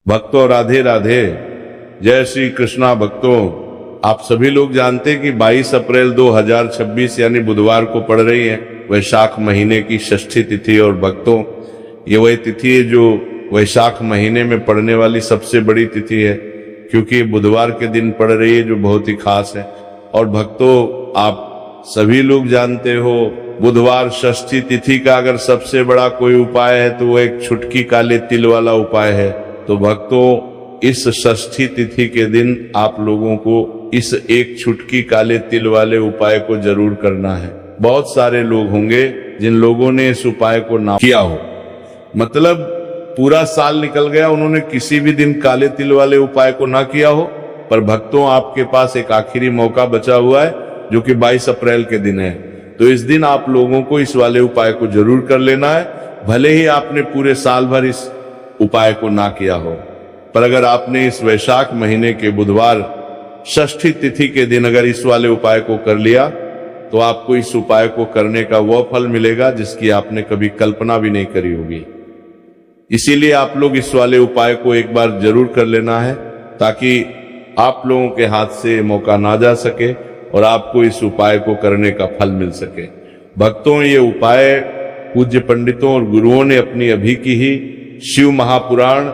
भक्तों राधे राधे, जय श्री कृष्णा। भक्तों, आप सभी लोग जानते हैं कि 22 अप्रैल 2026 यानी बुधवार को पड़ रही है वैशाख महीने की षष्ठी तिथि। और भक्तों, ये वही तिथि है जो वैशाख महीने में पड़ने वाली सबसे बड़ी तिथि है, क्योंकि ये बुधवार के दिन पड़ रही है, जो बहुत ही खास है। और भक्तों, आप सभी लोग जानते हो, बुधवार षष्ठी तिथि का अगर सबसे बड़ा कोई उपाय है तो वो एक छुटकी काले तिल वाला उपाय है। तो भक्तों, इस षष्ठी तिथि के दिन आप लोगों को इस एक छुटकी काले तिल वाले उपाय को जरूर करना है। बहुत सारे लोग होंगे जिन लोगों ने इस उपाय को ना किया हो, मतलब पूरा साल निकल गया, उन्होंने किसी भी दिन काले तिल वाले उपाय को ना किया हो। पर भक्तों, आपके पास एक आखिरी मौका बचा हुआ है जो कि 22 अप्रैल के दिन है। तो इस दिन आप लोगों को इस वाले उपाय को जरूर कर लेना है, भले ही आपने पूरे साल भर इस उपाय को ना किया हो। पर अगर आपने इस वैशाख महीने के बुधवार षष्ठी तिथि के दिन अगर इस वाले उपाय को कर लिया तो आपको इस उपाय को करने का वह फल मिलेगा जिसकी आपने कभी कल्पना भी नहीं करी होगी। इसीलिए आप लोग इस वाले उपाय को एक बार जरूर कर लेना है, ताकि आप लोगों के हाथ से मौका ना जा सके और आपको इस उपाय को करने का फल मिल सके। भक्तों, ये उपाय पूज्य पंडितों और गुरुओं ने अपनी अभी की ही शिव महापुराण,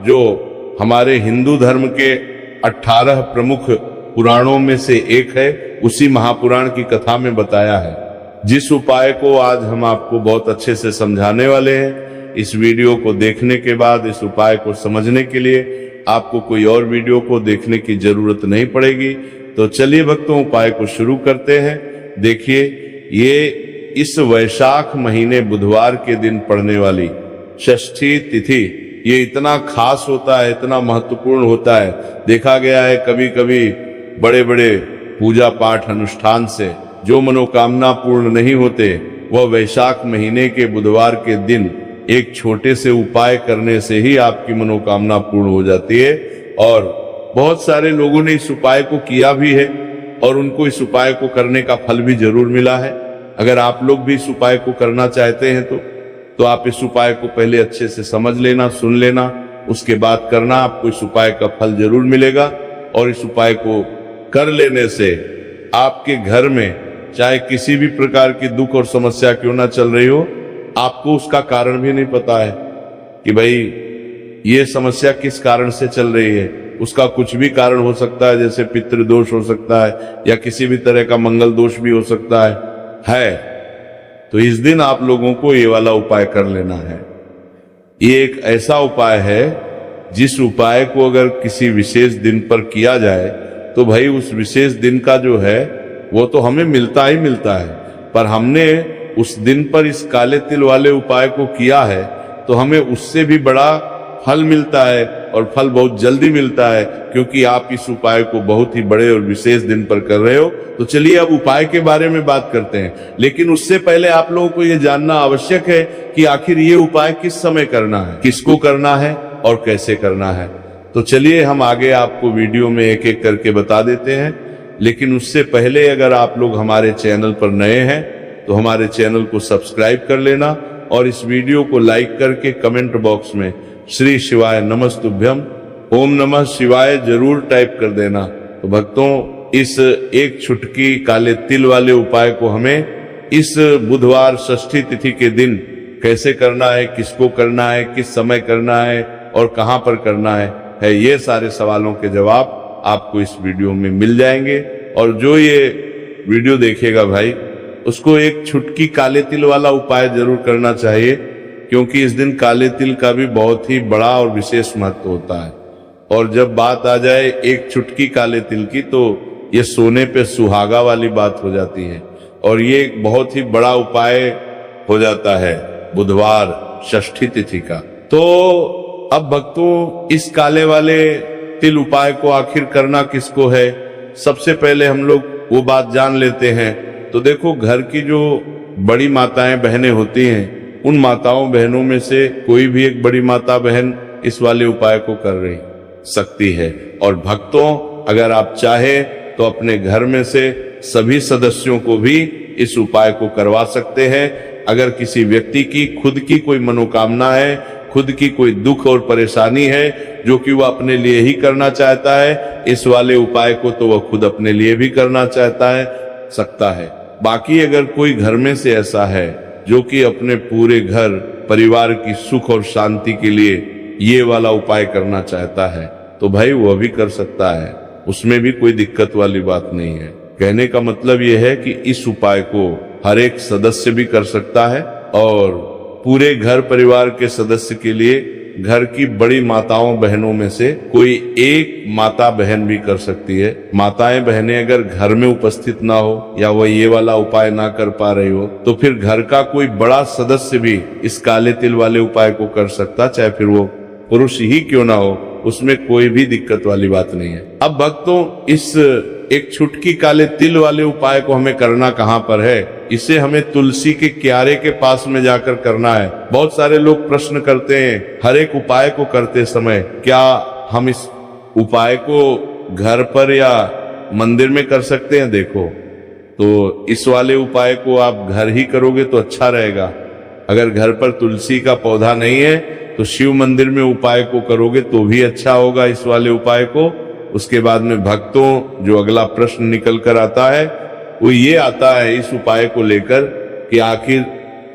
जो हमारे हिंदू धर्म के 18 प्रमुख पुराणों में से एक है, उसी महापुराण की कथा में बताया है। जिस उपाय को आज हम आपको बहुत अच्छे से समझाने वाले हैं, इस वीडियो को देखने के बाद इस उपाय को समझने के लिए आपको कोई और वीडियो को देखने की जरूरत नहीं पड़ेगी। तो चलिए भक्तों, उपाय को शुरू करते हैं। देखिए, ये इस वैशाख महीने बुधवार के दिन पड़ने वाली षष्ठी तिथि, ये इतना खास होता है, इतना महत्वपूर्ण होता है। देखा गया है कभी कभी बड़े बड़े पूजा पाठ अनुष्ठान से जो मनोकामना पूर्ण नहीं होते, वह वैशाख महीने के बुधवार के दिन एक छोटे से उपाय करने से ही आपकी मनोकामना पूर्ण हो जाती है। और बहुत सारे लोगों ने इस उपाय को किया भी है और उनको इस उपाय को करने का फल भी जरूर मिला है। अगर आप लोग भी इस उपाय को करना चाहते हैं तो आप इस उपाय को पहले अच्छे से समझ लेना, सुन लेना, उसके बाद करना, आपको इस उपाय का फल जरूर मिलेगा। और इस उपाय को कर लेने से आपके घर में चाहे किसी भी प्रकार की दुख और समस्या क्यों ना चल रही हो, आपको उसका कारण भी नहीं पता है कि भाई ये समस्या किस कारण से चल रही है। उसका कुछ भी कारण हो सकता है, जैसे पितृदोष हो सकता है या किसी भी तरह का मंगल दोष भी हो सकता है। तो इस दिन आप लोगों को ये वाला उपाय कर लेना है। ये एक ऐसा उपाय है जिस उपाय को अगर किसी विशेष दिन पर किया जाए तो भाई उस विशेष दिन का जो है वो तो हमें मिलता ही मिलता है। पर हमने उस दिन पर इस काले तिल वाले उपाय को किया है तो हमें उससे भी बड़ा फल मिलता है, और फल बहुत जल्दी मिलता है, क्योंकि आप इस उपाय को बहुत ही बड़े और विशेष दिन पर कर रहे हो। तो चलिए अब उपाय के बारे में बात करते हैं, लेकिन उससे पहले आप लोगों को यह जानना आवश्यक है कि आखिर ये उपाय किस समय करना है, किसको करना है और कैसे करना है। तो चलिए हम आगे आपको वीडियो में एक एक करके बता देते हैं। लेकिन उससे पहले अगर आप लोग हमारे चैनल पर नए हैं तो हमारे चैनल को सब्सक्राइब कर लेना और इस वीडियो को लाइक करके कमेंट बॉक्स में श्री शिवाय नमस्तुभ्यम, ओम नमः शिवाय जरूर टाइप कर देना। तो भक्तों, इस एक छुटकी काले तिल वाले उपाय को हमें इस बुधवार षष्ठी तिथि के दिन कैसे करना है, किसको करना है, किस समय करना है और कहां पर करना है, ये सारे सवालों के जवाब आपको इस वीडियो में मिल जाएंगे। और जो ये वीडियो देखेगा भाई, उसको एक छुटकी काले तिल वाला उपाय जरूर करना चाहिए, क्योंकि इस दिन काले तिल का भी बहुत ही बड़ा और विशेष महत्व होता है। और जब बात आ जाए एक छुटकी काले तिल की, तो ये सोने पे सुहागा वाली बात हो जाती है और ये एक बहुत ही बड़ा उपाय हो जाता है बुधवार षष्ठी तिथि का। तो अब भक्तों, इस काले वाले तिल उपाय को आखिर करना किसको है, सबसे पहले हम लोग वो बात जान लेते हैं। तो देखो, घर की जो बड़ी माताएं बहनें होती हैं, उन माताओं बहनों में से कोई भी एक बड़ी माता बहन इस वाले उपाय को कर रही सकती है। और भक्तों, अगर आप चाहे तो अपने घर में से सभी सदस्यों को भी इस उपाय को करवा सकते हैं। अगर किसी व्यक्ति की खुद की कोई मनोकामना है खुद की कोई दुख और परेशानी है जो कि वह अपने लिए ही करना चाहता है, इस वाले उपाय को तो वह खुद अपने लिए भी करना चाहता है, सकता है। बाकी अगर कोई घर में से ऐसा है जो कि अपने पूरे घर परिवार की सुख और शांति के लिए ये वाला उपाय करना चाहता है तो भाई वह भी कर सकता है, उसमें भी कोई दिक्कत वाली बात नहीं है। कहने का मतलब यह है कि इस उपाय को हर एक सदस्य भी कर सकता है और पूरे घर परिवार के सदस्य के लिए घर की बड़ी माताओं बहनों में से कोई एक माता बहन भी कर सकती है। माताएं बहनें अगर घर में उपस्थित ना हो या वह ये वाला उपाय ना कर पा रही हो तो फिर घर का कोई बड़ा सदस्य भी इस काले तिल वाले उपाय को कर सकता, चाहे फिर वो पुरुष ही क्यों ना हो, उसमें कोई भी दिक्कत वाली बात नहीं है। अब भक्तों, इस एक छुटकी काले तिल वाले उपाय को हमें करना कहाँ पर है? इसे हमें तुलसी के क्यारे के पास में जाकर करना है। बहुत सारे लोग प्रश्न करते हैं हर एक उपाय को करते समय, क्या हम इस उपाय को घर पर या मंदिर में कर सकते हैं? देखो, तो इस वाले उपाय को आप घर ही करोगे तो अच्छा रहेगा। अगर घर पर तुलसी का पौधा नहीं है तो शिव मंदिर में उपाय को करोगे तो भी अच्छा होगा इस वाले उपाय को। उसके बाद में भक्तों, जो अगला प्रश्न निकल कर आता है वो ये आता है इस उपाय को लेकर कि आखिर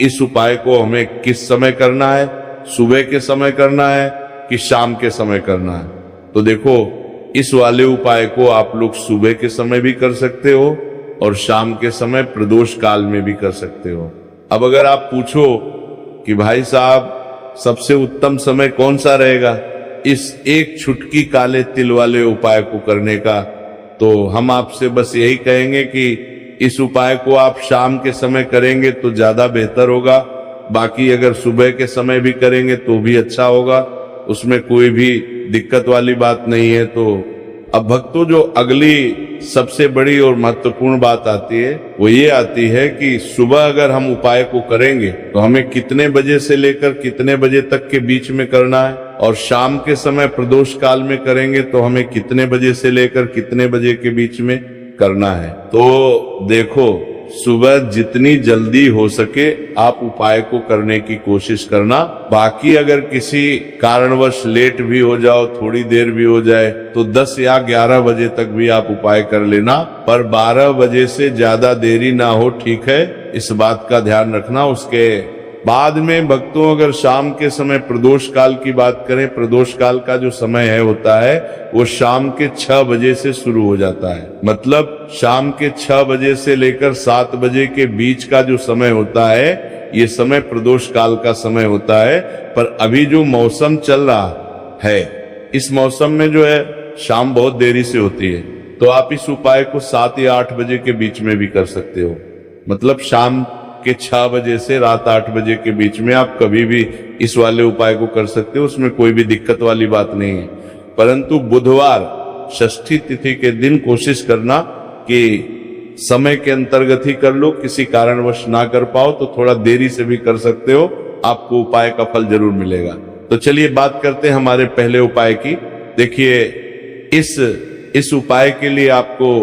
इस उपाय को हमें किस समय करना है, सुबह के समय करना है कि शाम के समय करना है? तो देखो, इस वाले उपाय को आप लोग सुबह के समय भी कर सकते हो और शाम के समय प्रदोष काल में भी कर सकते हो। अब अगर आप पूछो कि भाई साहब सबसे उत्तम समय कौन सा रहेगा इस एक छुटकी काले तिल वाले उपाय को करने का, तो हम आपसे बस यही कहेंगे कि इस उपाय को आप शाम के समय करेंगे तो ज्यादा बेहतर होगा। बाकी अगर सुबह के समय भी करेंगे तो भी अच्छा होगा, उसमें कोई भी दिक्कत वाली बात नहीं है। तो अब भक्तों, जो अगली सबसे बड़ी और महत्वपूर्ण बात आती है वो ये आती है कि सुबह अगर हम उपाय को करेंगे तो हमें कितने बजे से लेकर कितने बजे तक के बीच में करना है, और शाम के समय प्रदोष काल में करेंगे तो हमें कितने बजे से लेकर कितने बजे के बीच में करना है। तो देखो, सुबह जितनी जल्दी हो सके आप उपाय को करने की कोशिश करना। बाकी अगर किसी कारणवश लेट भी हो जाओ, थोड़ी देर भी हो जाए, तो 10 या 11 बजे तक भी आप उपाय कर लेना, पर 12 बजे से ज्यादा देरी ना हो, ठीक है? इस बात का ध्यान रखना। उसके बाद में भक्तों, अगर शाम के समय प्रदोष काल की बात करें, प्रदोष काल का जो समय है होता है वो शाम के 6 बजे से शुरू हो जाता है। मतलब शाम के 6 बजे से लेकर 7 बजे के बीच का जो समय होता है ये समय प्रदोष काल का समय होता है। पर अभी जो मौसम चल रहा है इस मौसम में जो है शाम बहुत देरी से होती है, तो आप इस उपाय को 7 या 8 बजे के बीच में भी कर सकते हो। मतलब शाम के 6 बजे से रात 8 बजे के बीच में आप कभी भी इस वाले उपाय को कर सकते हो, उसमें कोई भी दिक्कत वाली बात नहीं है। परंतु बुधवार षष्ठी तिथि के दिन कोशिश करना कि समय के अंतर्गत ही कर लो, किसी कारणवश ना कर पाओ तो थोड़ा देरी से भी कर सकते हो, आपको उपाय का फल जरूर मिलेगा। तो चलिए बात करते हैं हमारे पहले उपाय की। देखिए, इस उपाय के लिए आपको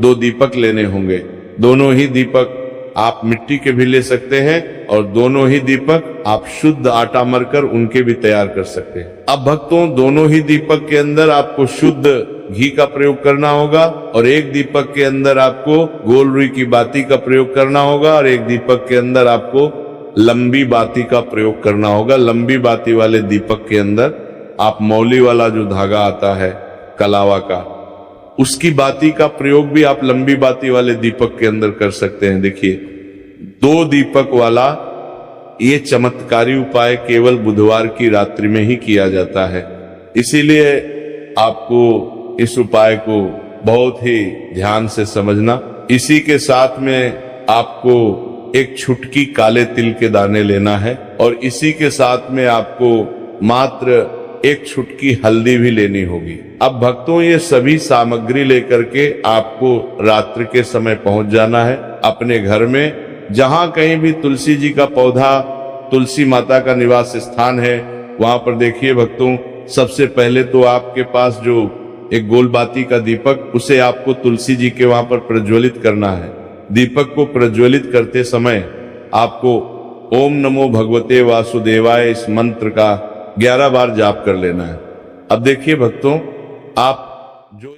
2 दीपक लेने होंगे। दोनों ही दीपक आप मिट्टी के भी ले सकते हैं और दोनों ही दीपक आप शुद्ध आटा मरकर उनके भी तैयार कर सकते हैं। अब भक्तों, दोनों ही दीपक के अंदर आपको शुद्ध घी का प्रयोग करना होगा और एक दीपक के अंदर आपको गोल रुई की बाती का प्रयोग करना होगा और एक दीपक के अंदर आपको लंबी बाती का प्रयोग करना होगा। लंबी बाती वाले दीपक के अंदर आप मौली वाला जो धागा आता है कलावा का, उसकी बाती का प्रयोग भी आप लंबी बाती वाले दीपक के अंदर कर सकते हैं। देखिए, 2 दीपक वाला ये चमत्कारी उपाय केवल बुधवार की रात्रि में ही किया जाता है, इसीलिए आपको इस उपाय को बहुत ही ध्यान से समझना। इसी के साथ में आपको एक छुटकी काले तिल के दाने लेना है और इसी के साथ में आपको मात्र एक छुटकी हल्दी भी लेनी होगी। अब भक्तों, ये सभी सामग्री लेकर के आपको रात्रि के समय पहुंच जाना है अपने घर में। जहां कहीं भी तुलसी जी का पौधा, तुलसी माता का निवास स्थान है, वहां पर देखिए भक्तों, सबसे पहले तो आपके पास जो एक गोल बाती का दीपक, उसे आपको तुलसी जी के वहां पर प्रज्वलित करना है। दीपक को प्रज्वलित करते समय आपको ओम नमो भगवते वासुदेवाय इस मंत्र का 11 बार जाप कर लेना है। अब देखिए भक्तों, आप जो